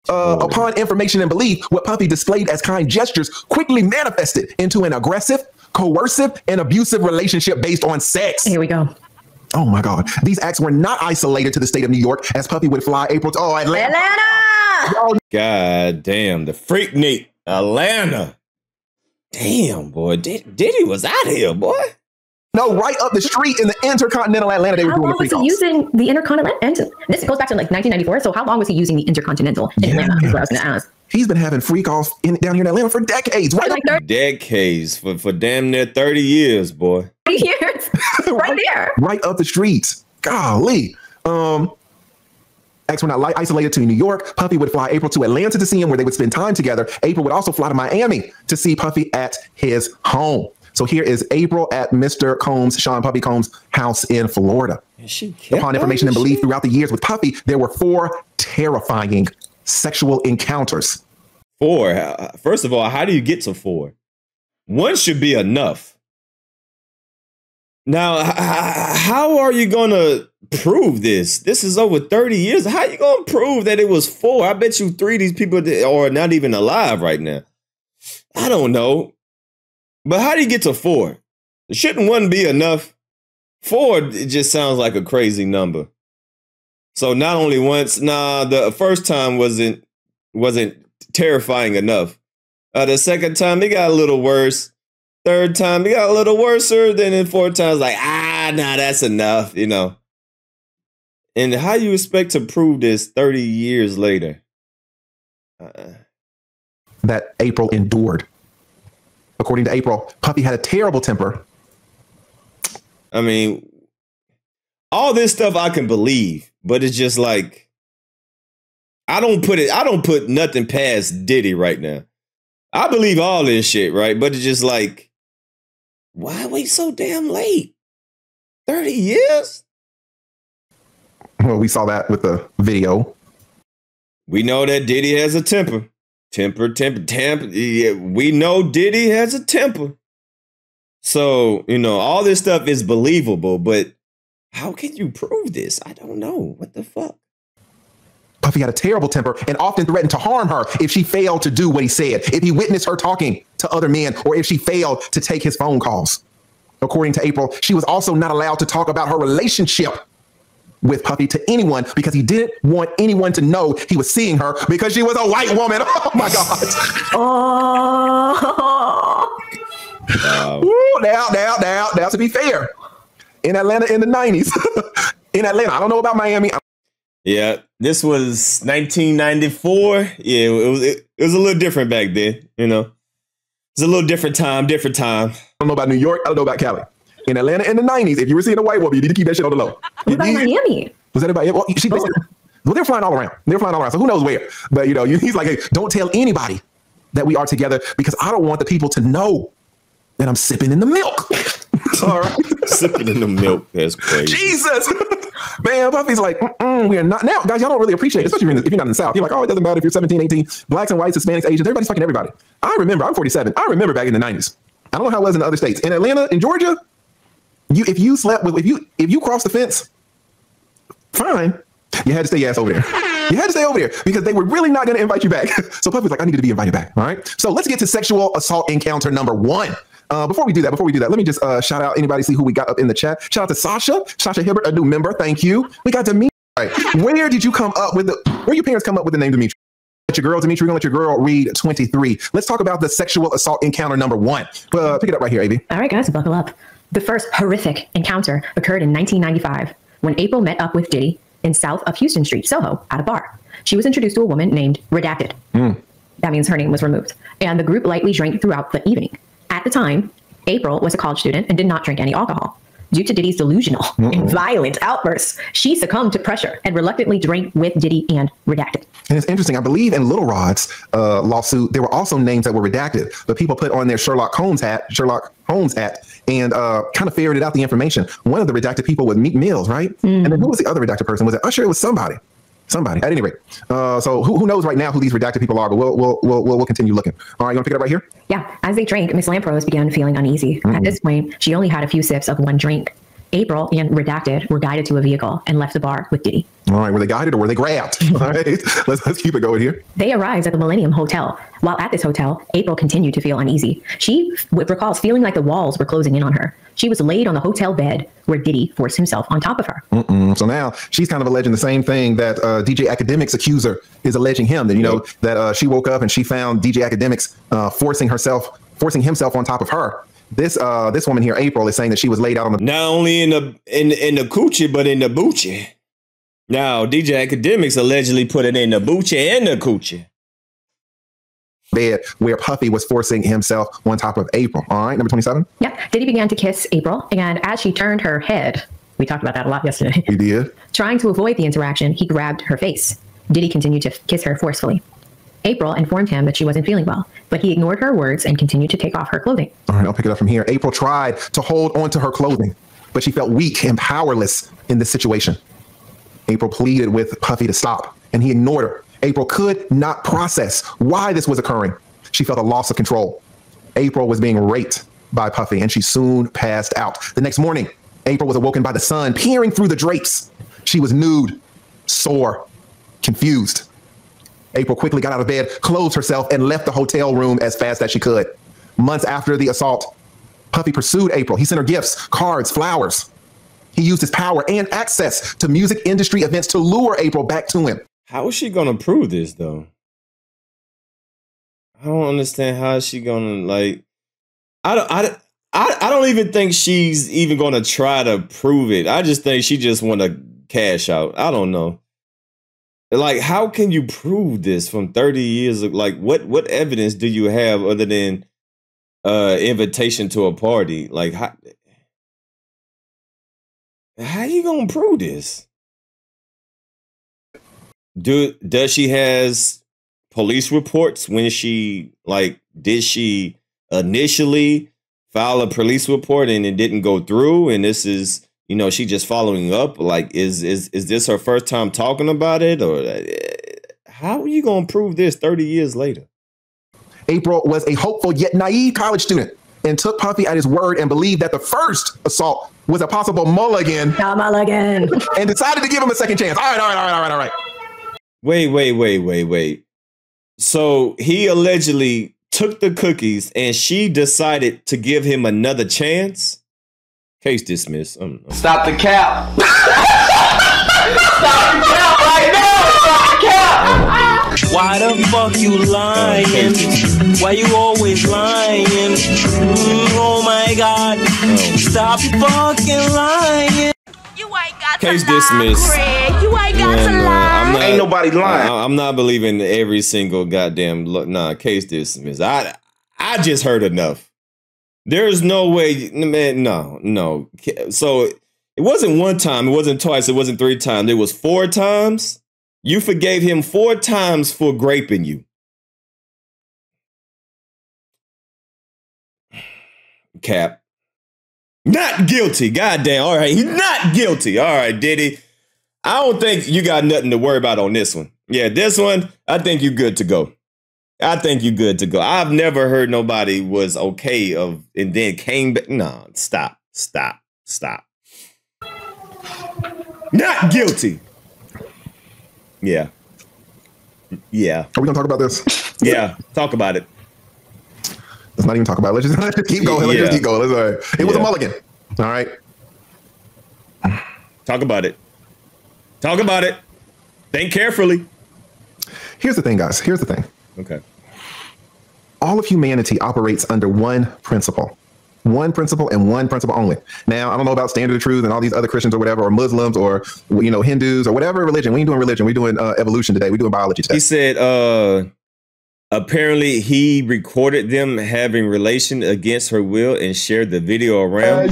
Upon information and belief, what Puffy displayed as kind gestures quickly manifested into an aggressive, coercive, and abusive relationship based on sex. Here we go. Oh my God. These acts were not isolated to the state of New York, as Puffy would fly April to Atlanta. God damn, the Freaknik, Atlanta. Damn, boy. Diddy was out here, boy. No, right up the street in the intercontinental Atlanta, they were doing the freak How long was he using the intercontinental? This goes back to like 1994. So how long was he using the intercontinental in Atlanta? Is what I was going to ask. He's been having freak offs down here in Atlanta for decades. Right, like decades for damn near 30 years, boy. 30 years, right there, right up the streets. Golly. Acts were not isolated to New York. Puffy would fly April to Atlanta to see him, where they would spend time together. April would also fly to Miami to see Puffy at his home. So here is April at Mr. Combs, Sean Puffy Combs' house in Florida. Upon information and belief throughout the years with Puffy, there were 4 terrifying sexual encounters. 4? First of all, how do you get to 4? 1 should be enough. Now, how are you going to prove this? This is over 30 years. How are you going to prove that it was 4? I bet you 3 of these people are not even alive right now. I don't know. But how do you get to 4? Shouldn't 1 be enough? 4, it just sounds like a crazy number. So not only once, the first time wasn't terrifying enough. The second time, it got a little worse. Third time, it got a little worse. Then in 4 times, like, that's enough, you know. And how you expect to prove this 30 years later? That April endured. According to April, Puffy had a terrible temper. I mean, all this stuff I can believe, but it's just like, I don't put nothing past Diddy right now. I believe all this shit, right? But it's just like, why wait so damn late? 30 years? Well, we saw that with the video. We know that Diddy has a temper. Temper. Yeah, we know Diddy has a temper. So, you know, all this stuff is believable, but how can you prove this? I don't know. What the fuck? Puffy had a terrible temper and often threatened to harm her if she failed to do what he said, if he witnessed her talking to other men, or if she failed to take his phone calls. According to April, she was also not allowed to talk about her relationship with Puffy to anyone because he didn't want anyone to know he was seeing her because she was a white woman. Oh my God. Now, to be fair, in Atlanta in the 90s, in Atlanta, I don't know about Miami. Yeah, this was 1994. Yeah, it was a little different back then, you know. It's a little different time. I don't know about New York. I don't know about Cali. In Atlanta in the 90s, if you were seeing a white woman, you need to keep that shit on the low. What about Miami? Was that about? Well, they're flying all around. So who knows where? But, you know, he's like, hey, don't tell anybody that we are together because I don't want the people to know that I'm sipping in the milk. All right. Sipping in the milk. That's crazy. Jesus. Man, Puffy's like, we are not. Now, guys, y'all don't really appreciate it, especially if you're not in the South. You're like, oh, it doesn't matter if you're 17, 18, blacks and whites, Hispanics, Asians, everybody's fucking everybody. I remember, I'm 47. I remember back in the 90s. I don't know how it was in the other states. In Atlanta, in Georgia, if you crossed the fence, fine. You had to stay your ass over there. You had to stay over there because they were really not going to invite you back. So Puffy's like, I needed to be invited back. All right. So let's get to sexual assault encounter number 1. Before we do that, let me just shout out anybody, see who we got up in the chat. Shout out to Sasha Hibbert, a new member. Thank you. We got Dimitri. Right. Where did you come up with where your parents come up with the name Dimitri? Let your girl, Dimitri, we're gonna let your girl read 23. Let's talk about the sexual assault encounter number 1. Pick it up right here, Avi. All right, guys, buckle up. The first horrific encounter occurred in 1995 when April met up with Diddy in south of Houston Street, Soho, at a bar. She was introduced to a woman named Redacted. That means her name was removed. And the group lightly drank throughout the evening. At the time, April was a college student and did not drink any alcohol. Due to Diddy's delusional and violent outbursts, she succumbed to pressure and reluctantly drank with Diddy and Redacted. And it's interesting. I believe in Little Rod's lawsuit, there were also names that were redacted, but people put on their Sherlock Holmes hat, and kind of ferreted out the information. One of the redacted people was Meek Mills, right? And then who was the other redacted person? Was it Usher? It was somebody. At any rate. So who knows right now who these redacted people are? But we'll continue looking. All right, you want to pick it up right here? Yeah. As they drank, Miss Lampros began feeling uneasy. At this point, she only had a few sips of one drink. April and Redacted were guided to a vehicle and left the bar with Diddy. All right, were they guided or were they grabbed? All right, let's keep it going here. They arrived at the Millennium Hotel. While at this hotel, April continued to feel uneasy. She recalls feeling like the walls were closing in on her. She was laid on the hotel bed where Diddy forced himself on top of her. So now she's kind of alleging the same thing that DJ Academic's accuser is alleging him. That that she woke up and she found DJ Academic's forcing himself on top of her. This woman here, April, is saying that she was laid out on the not only in the coochie, but in the boochie. Now, DJ Academics allegedly put it in the boochie and the coochie bed where Puffy was forcing himself on top of April. All right, number 27. Yep. Diddy began to kiss April, and as she turned her head, we talked about that a lot yesterday. We did. Trying to avoid the interaction, he grabbed her face. Diddy continued to kiss her forcefully. April informed him that she wasn't feeling well, but he ignored her words and continued to take off her clothing. All right, I'll pick it up from here. April tried to hold onto her clothing, but she felt weak and powerless in this situation. April pleaded with Puffy to stop, and he ignored her. April could not process why this was occurring. She felt a loss of control. April was being raped by Puffy, and she soon passed out. The next morning, April was awoken by the sun peering through the drapes. She was nude, sore, confused. April quickly got out of bed, clothed herself, and left the hotel room as fast as she could. Months after the assault, Puffy pursued April. He sent her gifts, cards, flowers. He used his power and access to music industry events to lure April back to him. How is she going to prove this, though? I don't understand how she going to, like, I don't even think she's even going to try to prove it. I just think she just want to cash out. I don't know. Like, how can you prove this from 30 years of, like, what evidence do you have other than invitation to a party? Like, how you going to prove this? Does she has police reports when she, like, did she initially file a police report and it didn't go through? And this is, she just following up. Like, is this her first time talking about it? Or how are you going to prove this 30 years later? April was a hopeful yet naive college student and took Puffy at his word and believed that the first assault was a possible mulligan. Mulligan. And decided to give him a second chance. All right. Wait. So he allegedly took the cookies and she decided to give him another chance? Case dismissed. Stop the cap. Stop the cap right now. Stop the cap. Why the fuck you lying? Why you always lying? Oh my God. Stop fucking lying. You ain't got Case to lie, dismissed. Craig. You ain't got to lie. Ain't nobody lying. I'm not believing every single goddamn case dismissed. I just heard enough. There's no way, man. No. So it wasn't one time. It wasn't twice. It wasn't three times. It was 4 times. You forgave him 4 times for graping you. Cap. Not guilty. Goddamn. All right. He's not guilty. All right, Diddy. I don't think you got nothing to worry about on this one. Yeah, this one, I think you're good to go. I've never heard nobody was okay and then came back. No, stop. Not guilty. Yeah. Are we going to talk about this? Yeah, talk about it. Let's not even talk about it. Let's just keep going. Let's just keep going. All right. It was a mulligan. All right. Talk about it. Think carefully. Here's the thing, guys. Here's the thing. Okay. All of humanity operates under one principle and one principle only. Now, I don't know about Standard of Truth and all these other Christians or whatever, or Muslims or, Hindus or whatever religion. We ain't doing religion. We're doing evolution today. We're doing biology today. He said, apparently he recorded them having relation against her will and shared the video around.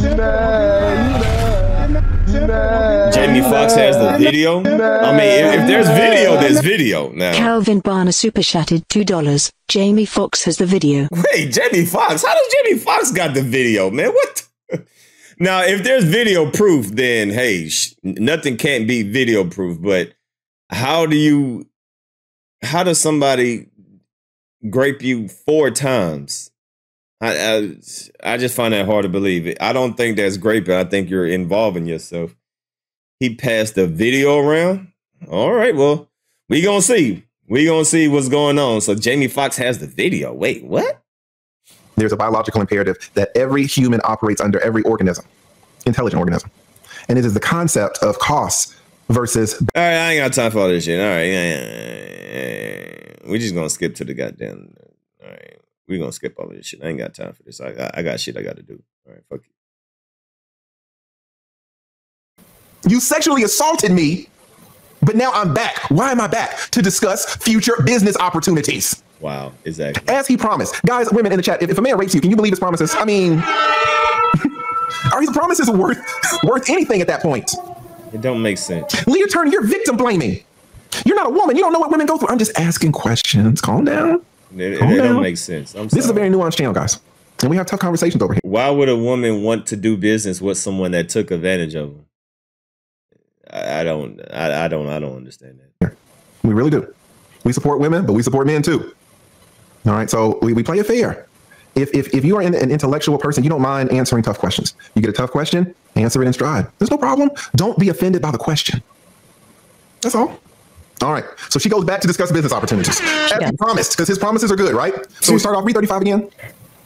Jamie Foxx has the video. I mean, if there's video, there's video now. Calvin Barner super chatted $2. Jamie Foxx has the video. Wait, Jamie Foxx? How does Jamie Foxx got the video, man? What? Now, if there's video proof, then hey, nothing can't be video proof. But how does somebody grape you 4 times? I just find that hard to believe. I don't think that's great, but I think you're involving yourself. He passed the video around. All right, well, we gonna see. We gonna see what's going on. So Jamie Foxx has the video. Wait, what? There's a biological imperative that every human operates under, every organism, intelligent organism. And it is the concept of cost versus... All right, I ain't got time for all this shit. All right, we just gonna skip to the goddamn... All right, we gonna skip all this shit. I ain't got time for this. I got shit I got to do. All right, fuck you. You sexually assaulted me, but now I'm back. Why am I back? To discuss future business opportunities. Wow, exactly. As he promised. Guys, women in the chat, if a man rapes you, can you believe his promises? I mean, are his promises worth anything at that point? It don't make sense. Leah Turner, you're victim blaming. You're not a woman. You don't know what women go through. I'm just asking questions. Calm down. It don't make sense. I'm sorry. This is a very nuanced channel, guys. And we have tough conversations over here. Why would a woman want to do business with someone that took advantage of them? I don't understand that. We really do. We support women, but we support men too. All right, so we play it fair. If you are an intellectual person, you don't mind answering tough questions. You get a tough question, answer it in stride. There's no problem. Don't be offended by the question. That's all. All right, so she goes back to discuss business opportunities. As he promised, because his promises are good, right? So we start off, read 35 again.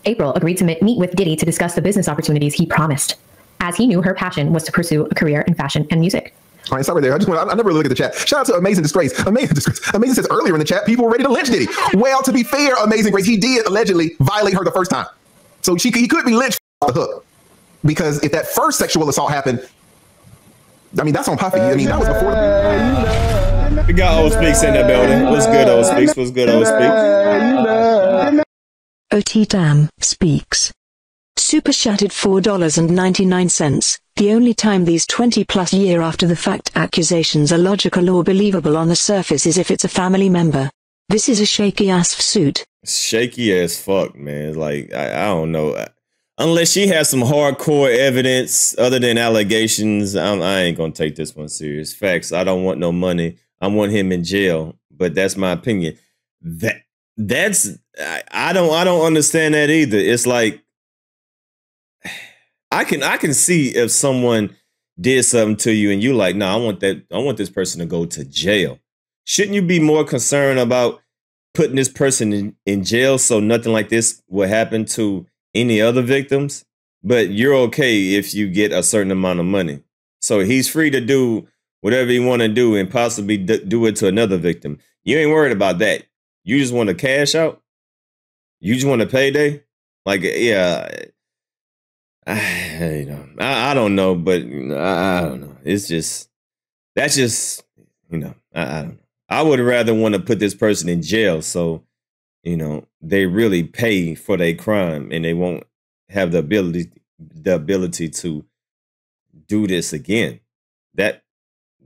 April agreed to meet with Diddy to discuss the business opportunities he promised, as he knew her passion was to pursue a career in fashion and music. All right, stop right there. I never really look at the chat. Shout out to Amazing Disgrace. Amazing Disgrace. Amazing says earlier in the chat, people were ready to lynch Diddy. Well, to be fair, Amazing Grace, he did allegedly violate her the first time. So he could be lynched off the hook. Because if that first sexual assault happened, I mean, that's on Puffy. I mean, that was before the... We got Old Speaks in the building. What's good, Old Speaks? What's good, Old Speaks? OT Damn Speaks. Super chatted $4.99. The only time these 20+ year after the fact accusations are logical or believable on the surface is if it's a family member. This is a shaky ass suit. Shaky as fuck, man. Like, I don't know. Unless she has some hardcore evidence other than allegations, I ain't gonna take this one serious. Facts. I don't want no money. I want him in jail. But that's my opinion. I don't understand that either. It's like, I can see if someone did something to you and you like, no, I want this person to go to jail. Shouldn't you be more concerned about putting this person in jail so nothing like this will happen to any other victims? But you're okay if you get a certain amount of money. So he's free to do whatever he want to do and possibly do it to another victim. You ain't worried about that. You just want to cash out. You just want a payday. Like, yeah. I don't know, but I don't know. It's just, that's just, I don't know. I would rather want to put this person in jail so, they really pay for their crime and they won't have the ability to do this again. That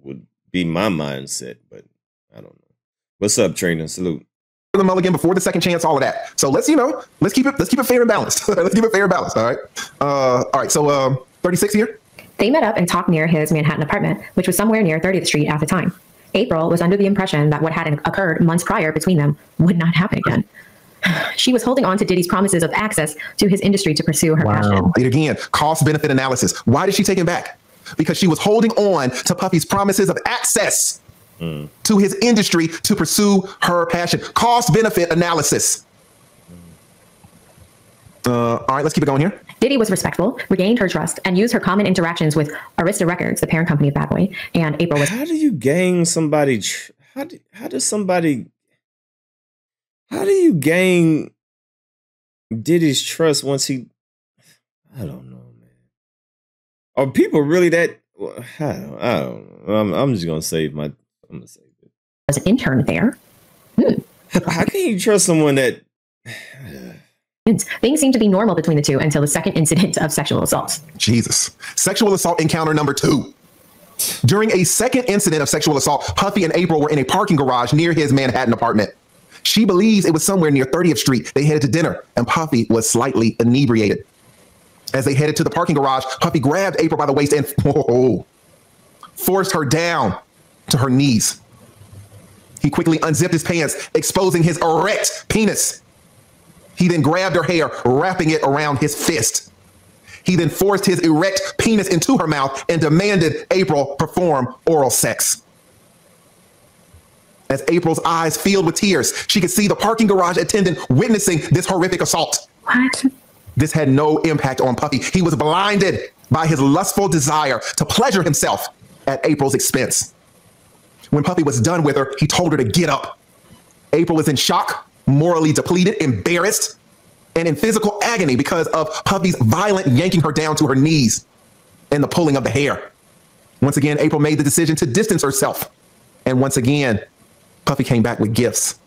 would be my mindset, but I don't know. What's up, Trina? Salute. The mulligan before the second chance, all of that. So let's keep it fair and balanced. Let's keep it fair and balanced. All right. All right. So 36 here. They met up and talked near his Manhattan apartment, which was somewhere near 30th Street at the time. April was under the impression that what had occurred months prior between them would not happen again. She was holding on to Diddy's promises of access to his industry to pursue her passion. Again, cost-benefit analysis. Why did she take him back? Because she was holding on to Puffy's promises of access to his industry to pursue her passion. Cost-benefit analysis. All right, let's keep it going here. Diddy was respectful, regained her trust, and used her common interactions with Arista Records, the parent company of Bad Boy, and April was... How do you gain somebody... How do you gain Diddy's trust once he... I don't know, man. Are people really that... I don't know. I'm just going to save my... I'm going to save it. As an intern there. How can you trust someone that... Things seemed to be normal between the two until the second incident of sexual assault. Jesus. Sexual assault encounter number 2. During a second incident of sexual assault, Puffy and April were in a parking garage near his Manhattan apartment. She believes it was somewhere near 30th Street. They headed to dinner, and Puffy was slightly inebriated. As they headed to the parking garage, Puffy grabbed April by the waist and forced her down to her knees. He quickly unzipped his pants, exposing his erect penis. He then grabbed her hair, wrapping it around his fist. He then forced his erect penis into her mouth and demanded April perform oral sex. As April's eyes filled with tears, she could see the parking garage attendant witnessing this horrific assault. What? This had no impact on Puffy. He was blinded by his lustful desire to pleasure himself at April's expense. When Puffy was done with her, he told her to get up. April was in shock, morally depleted, embarrassed, and in physical agony because of Puffy's violent yanking her down to her knees and the pulling of the hair. Once again, April made the decision to distance herself. And once again, Puffy came back with gifts.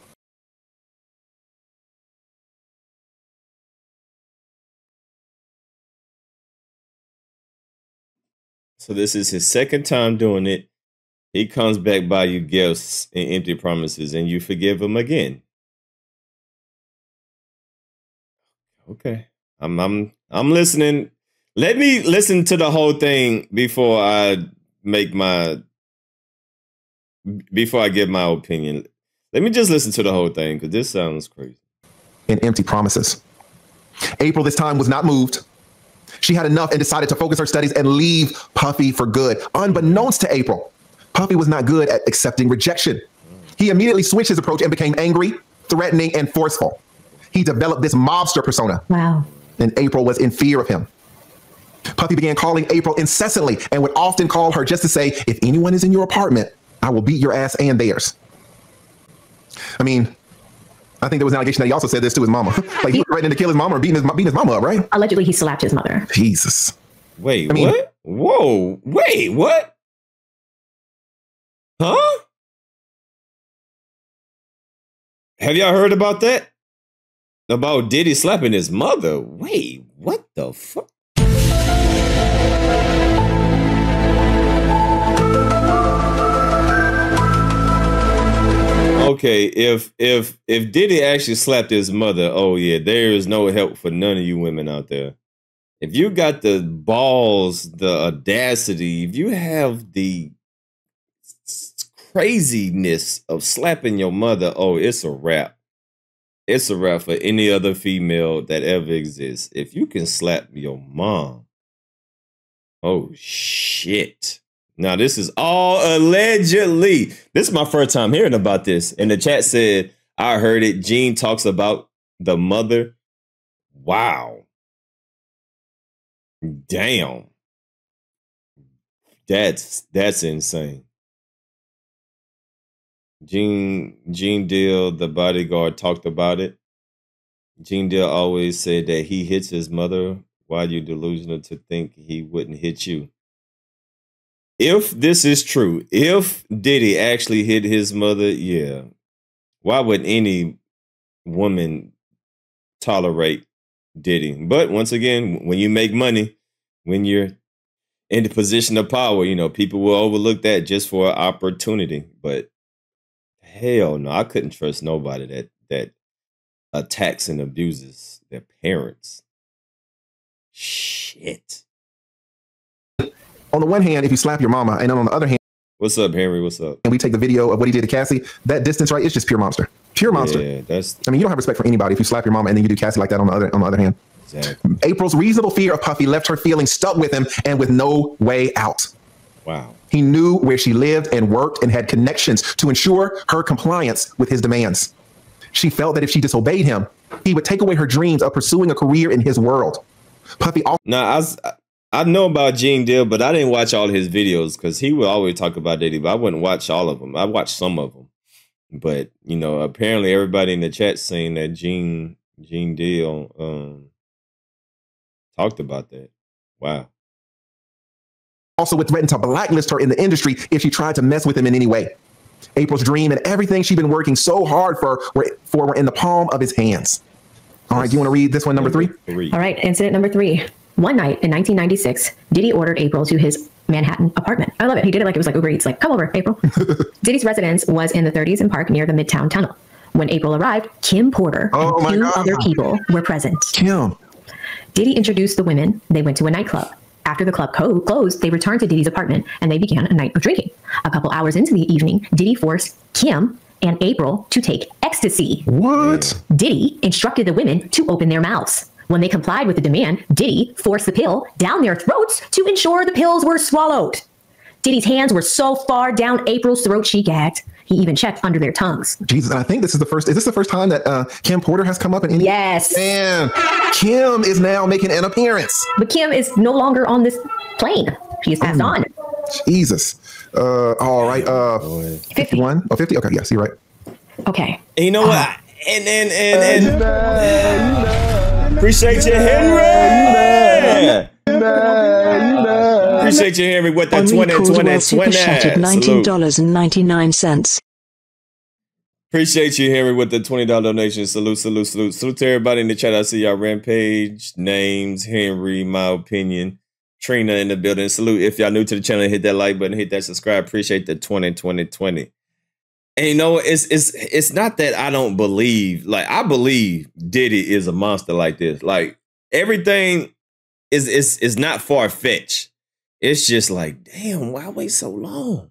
So this is his second time doing it. He comes back by you gifts and empty promises, and you forgive him again. Okay, I'm listening. Let me listen to the whole thing before I give my opinion. Let me just listen to the whole thing because this sounds crazy. And empty promises. April this time was not moved. She had enough and decided to focus her studies and leave Puffy for good. Unbeknownst to April, Puffy was not good at accepting rejection. He immediately switched his approach and became angry, threatening, and forceful. He developed this mobster persona. Wow. And April was in fear of him. Puffy began calling April incessantly and would often call her just to say, if anyone is in your apartment, I will beat your ass and theirs. I mean, I think there was an allegation that he also said this to his mama. Like he was threatening to kill his mama or beating his mama up, right? Allegedly, he slapped his mother. Jesus. Wait, what? Whoa, wait, what? Huh? Have y'all heard about that? About Diddy slapping his mother? Wait, what the fuck? Okay, if Diddy actually slapped his mother, oh yeah, there is no help for none of you women out there. If you got the balls, the audacity, if you have the craziness of slapping your mother, oh, it's a wrap. It's a wrap for any other female that ever exists. If you can slap your mom, oh shit. Now this is all allegedly. This is my first time hearing about this. And the chat said, I heard it. Gene talks about the mother. Wow. Damn. That's insane. Gene Deal, the bodyguard, talked about it. Gene Deal always said that he hits his mother. Why are you delusional to think he wouldn't hit you? If this is true, if Diddy actually hit his mother, yeah. Why would any woman tolerate Diddy? But once again, when you make money, when you're in the position of power, you know, people will overlook that just for an opportunity. But hell no, I couldn't trust nobody that attacks and abuses their parents. Shit. On the one hand, if you slap your mama, and then on the other hand, what's up, Henry? What's up? And we take the video of what he did to Cassie, that distance, right? It's just pure monster. Pure monster. Yeah, that's. I mean, you don't have respect for anybody if you slap your mama and then you do Cassie like that on the other hand. Exactly. April's reasonable fear of Puffy left her feeling stuck with him and with no way out. Wow. He knew where she lived and worked and had connections to ensure her compliance with his demands. She felt that if she disobeyed him, he would take away her dreams of pursuing a career in his world. Puffy also. Now, I know about Gene Deal, but I didn't watch all his videos because he would always talk about Diddy, but I wouldn't watch all of them. I watched some of them. But, you know, apparently everybody in the chat saying that Gene Deal talked about that. Wow. Also would threaten to blacklist her in the industry if she tried to mess with him in any way. April's dream and everything she'd been working so hard for were in the palm of his hands. All right, do you want to read this one, number three? All right, incident number 3. One night in 1996, Diddy ordered April to his Manhattan apartment. I love it. He did it like it was like Uber Eats, like, come over, April. Diddy's residence was in the 30s and Park near the Midtown Tunnel. When April arrived, Kim Porter and 2 other people were present. Kim. Diddy introduced the women. They went to a nightclub. After the club closed, they returned to Diddy's apartment and they began a night of drinking. A couple hours into the evening, Diddy forced Kim and April to take ecstasy. ecstasy. What? Diddy instructed the women to open their mouths. When they complied with the demand, Diddy forced the pill down their throats to ensure the pills were swallowed. Diddy's hands were so far down April's throat she gagged. He even checked under their tongues. Jesus, and I think this is the first time that Kim Porter has come up in any? Yes. Man, Kim is now making an appearance. But Kim is no longer on this plane. She has passed on. Jesus. All right. 51. Oh, 50? Okay, yes, you're right. Okay. And you know what? And appreciate you, Henry. Appreciate you, Henry, with the 2020 Super Shattered $19.99. Appreciate you, Henry, with the $20 donation. Salute to everybody in the chat. I see y'all. Rampage, Names, Henry, My Opinion, Trina in the building. Salute. If y'all new to the channel, hit that like button, hit that subscribe. Appreciate the 2020. And you know, it's not that I don't believe. Like, I believe Diddy is a monster like this. Like, everything is not far-fetched. It's just like, damn, why wait so long?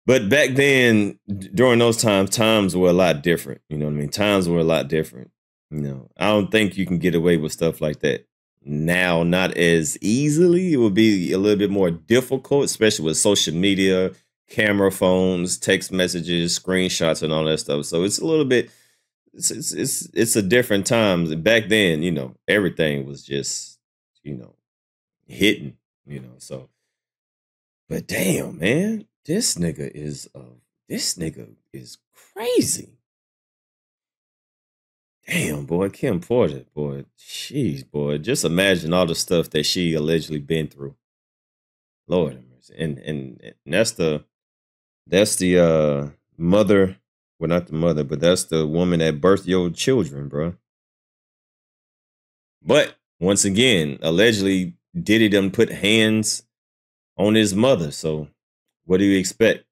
But back then, during those times were a lot different. You know what I mean? Times were a lot different. You know, I don't think you can get away with stuff like that now, not as easily. It would be a little bit more difficult, especially with social media, camera phones, text messages, screenshots, and all that stuff. So it's a little bit, it's a different time. Back then, you know, everything was just, you know, hitting, you know. So, but damn, man, this nigga is crazy. Damn, boy, Kim Porter, boy, jeez, boy, just imagine all the stuff that she allegedly been through. Lord have mercy. And that's the mother, well, not the mother, but that's the woman that birthed your children, bro. But once again, allegedly, Diddy done put hands on his mother. So what do you expect?